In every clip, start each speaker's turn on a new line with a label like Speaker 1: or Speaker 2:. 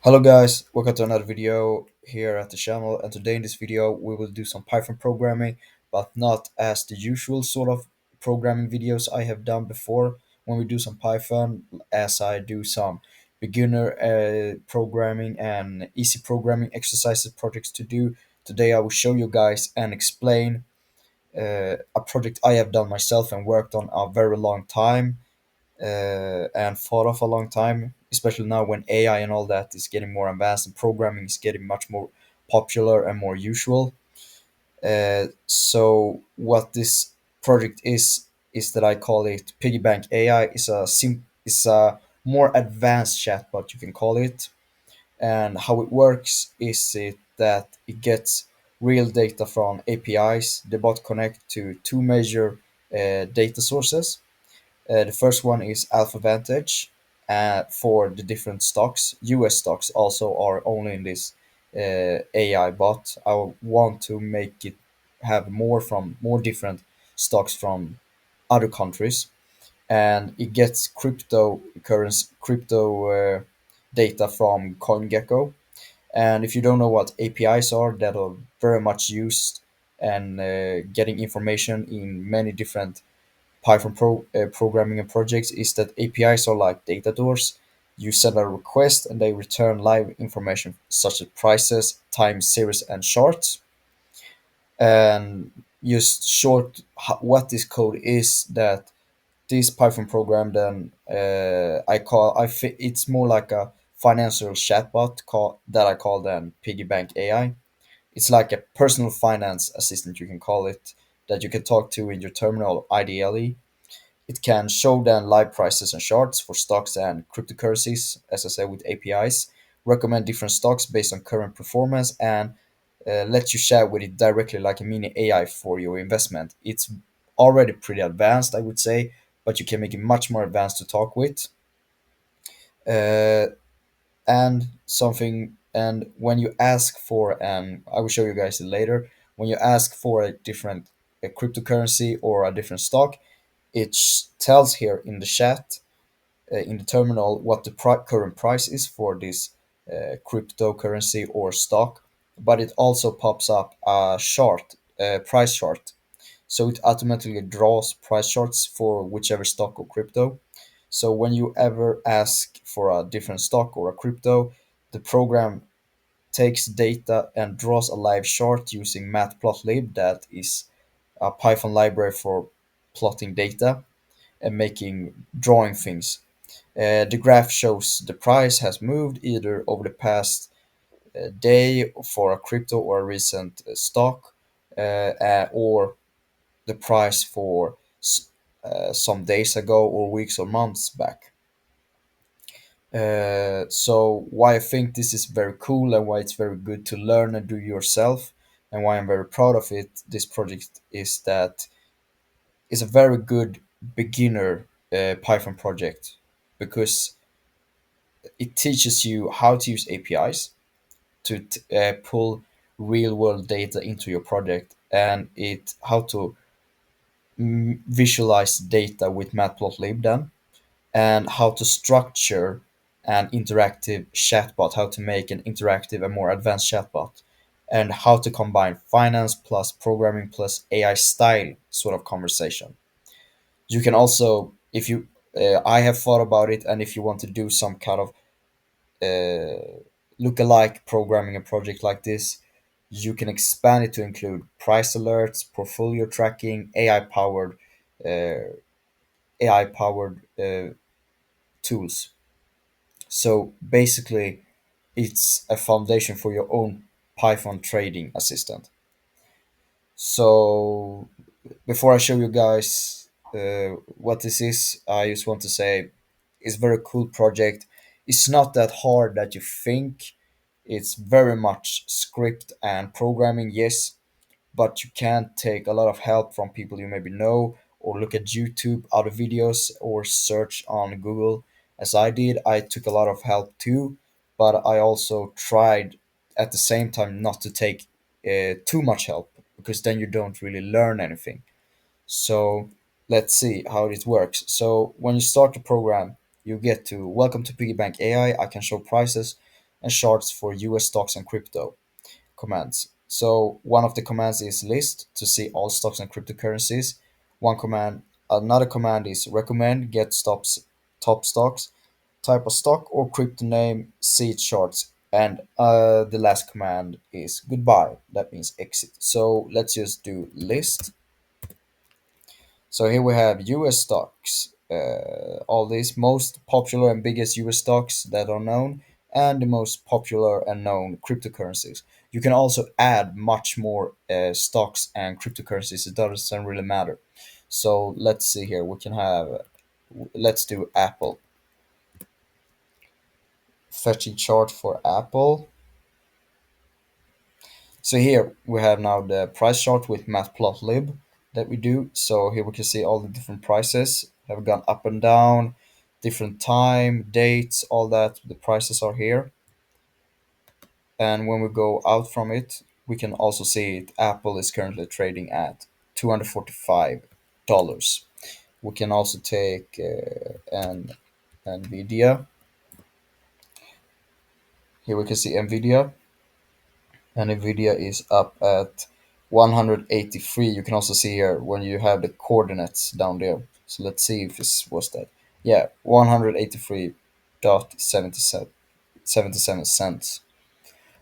Speaker 1: Hello guys, welcome to another video here at the channel, and today in this video we will do some Python programming, but not as the usual sort of programming videos I have done before. When we do some Python, as I do some beginner programming and easy programming exercises projects to do, today I will show you guys and explain a project I have done myself and worked on a very long time and thought of a long time, especially now when AI and all that is getting more advanced and programming is getting much more popular and more usual. So what this project is that I call it Piggybank.AI. Is a more advanced chatbot, you can call it. And how it works is it that it gets real data from APIs. The bot connect to two major data sources. The first one is Alpha Vantage for the different stocks. US stocks also are only in this AI bot. I want to make it have more different stocks from other countries, and it gets crypto data from CoinGecko. And if you don't know what APIs are, that are very much used and getting information in many different programming and projects, is that APIs are like data doors. You send a request and they return live information such as prices, time series, and charts. And just short, what this code is that this Python program then it's more like a financial chatbot that I call then Piggybank AI. It's like a personal finance assistant, you can call it, that you can talk to in your terminal ideally. It can show then live prices and charts for stocks and cryptocurrencies, as I said, with APIs, recommend different stocks based on current performance, and let you share with it directly like a mini AI for your investment. It's already pretty advanced, I would say, but you can make it much more advanced to talk with. Uh, and when you ask for, and I will show you guys it later, when you ask for a different a cryptocurrency or a different stock, it tells here in the chat, in the terminal, what the current price is for this cryptocurrency or stock, but it also pops up a chart, price chart. So it automatically draws price charts for whichever stock or crypto. So when you ever ask for a different stock or a crypto, the program takes data and draws a live chart using matplotlib, that is a Python library for plotting data and making drawing things. The graph shows the price has moved either over the past day for a crypto or a recent stock, or the price for some days ago or weeks or months back. So why I think this is very cool and why it's very good to learn and do yourself, and why I'm very proud of it, this project, is that it's a very good beginner Python project, because it teaches you how to use APIs to pull real world data into your project, and it how to visualize data with matplotlib then, and how to structure an interactive chatbot, how to make an interactive and more advanced chatbot, and how to combine finance plus programming plus AI style sort of conversation. You can also, if you I have thought about it, and if you want to do some kind of look-alike programming a project like this, you can expand it to include price alerts, portfolio tracking, AI powered tools. So basically, it's a foundation for your own Python trading assistant. So before I show you guys what this is, I just want to say it's a very cool project. It's not that hard that you think. It's very much script and programming, yes, but you can take a lot of help from people you maybe know, or look at YouTube, other videos, or search on Google. As I did, I took a lot of help too, but I also tried at the same time not to take too much help, because then you don't really learn anything. So let's see how it works. So when you start the program, you get to welcome to Piggybank AI. I can show prices and charts for US stocks and crypto commands. So one of the commands is list to see all stocks and cryptocurrencies. Another command is recommend, get stops, top stocks, type of stock or crypto name, see charts. And the last command is goodbye. That means exit. So let's just do list. So here we have US stocks, all these most popular and biggest US stocks that are known, and the most popular and known cryptocurrencies. You can also add much more stocks and cryptocurrencies. It doesn't really matter. So let's see here. Let's do Apple. Fetching chart for Apple. So here we have now the price chart with matplotlib that we do. So here we can see all the different prices have gone up and down, different time, dates, all that. The prices are here. And when we go out from it, we can also see it. Apple is currently trading at $245. We can also take an Nvidia. Here we can see Nvidia, and Nvidia is up at 183. You can also see here when you have the coordinates down there. So let's see if this was that. Yeah, 183.77 cents.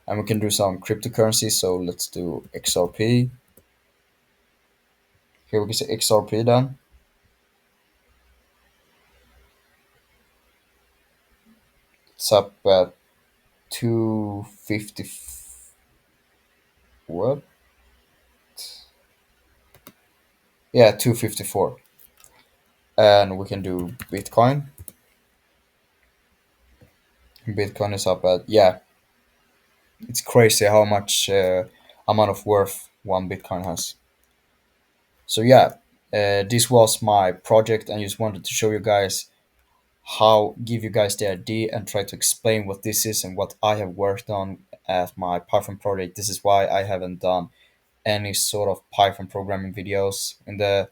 Speaker 1: And we can do some cryptocurrency. So let's do XRP. Here we can see XRP then. It's up at 250. What? Yeah, 254. And we can do Bitcoin. Bitcoin is up at, yeah, it's crazy how much amount of worth one Bitcoin has. So yeah, this was my project, and just wanted to show you guys give you guys the idea and try to explain what this is and what I have worked on at my Python project. This is why I haven't done any sort of Python programming videos in the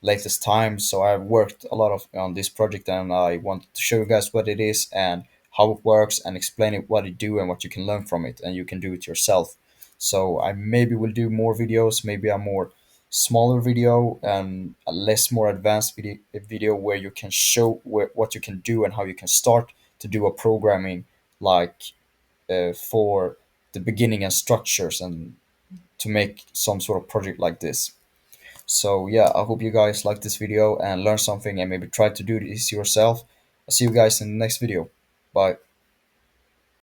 Speaker 1: latest time. So I've worked a lot of on this project, and I wanted to show you guys what it is and how it works, and explain it what it do and what you can learn from it, and you can do it yourself. So I maybe will do more videos, maybe a more smaller video and a less more advanced video where you can show what you can do and how you can start to do a programming, like for the beginning and structures, and to make some sort of project like this. So yeah, I hope you guys like this video and learn something, and maybe try to do this yourself. I'll see you guys in the next video. Bye.